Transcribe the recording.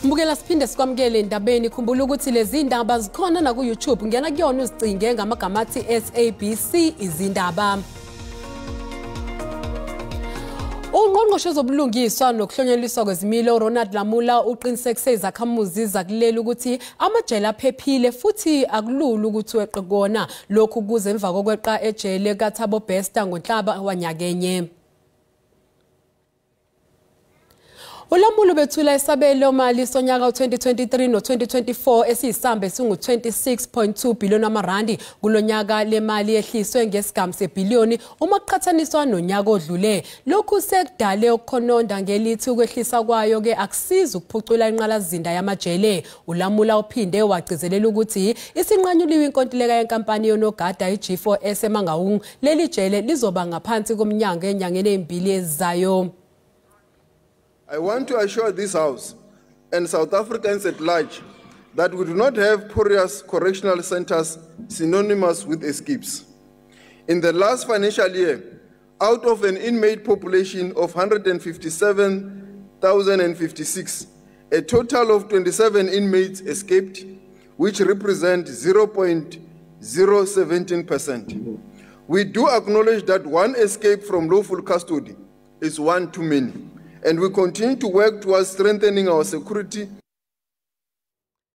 Mbukela siphinde sikwamukele endabeni khumbula ukuthi lezi ndaba zikhona na ku YouTube ngena kuyona uzicinge ngamagama athi SABC izindaba. Ungqonqgoshe wezobulungiswa nokuhlunyeleliswa kwezimilo Ronald Lamola uqinisekise izakhamuzi zakuleli ukuthi amajele aphephile futhi akulula ukuthi weqa kona. Lokhu kuza emva kokweqa ejele kukaThabo ngoNhlaba wanyakenye. Ulamula bethula isabelo mali sonyaka u2023 no2024 esiyisambe singu 26.2 billion amarandi kulonyaka lemali ehliswe ngesigamu sebhiliyoni uma kuqhathaniswa nonyaka odlule. Lokhu sekudale ukukhononda ngelithi ukwehlisa kwayo ke akusiza ukuphucula inqalazinda yamajele. Ulamula uphinde wagcizelela ukuthi isinqanyuliwe inkontileka yenkampani yonogada iG4S eMangaung leli jele lizoba ngaphansi komnyango enyangeni ezimbili ezizayo. I want to assure this House and South Africans at large that we do not have porous correctional centers synonymous with escapes. In the last financial year, out of an inmate population of 157,056, a total of 27 inmates escaped, which represent 0.017%. We do acknowledge that one escape from lawful custody is one too many, and we continue to work towards strengthening our security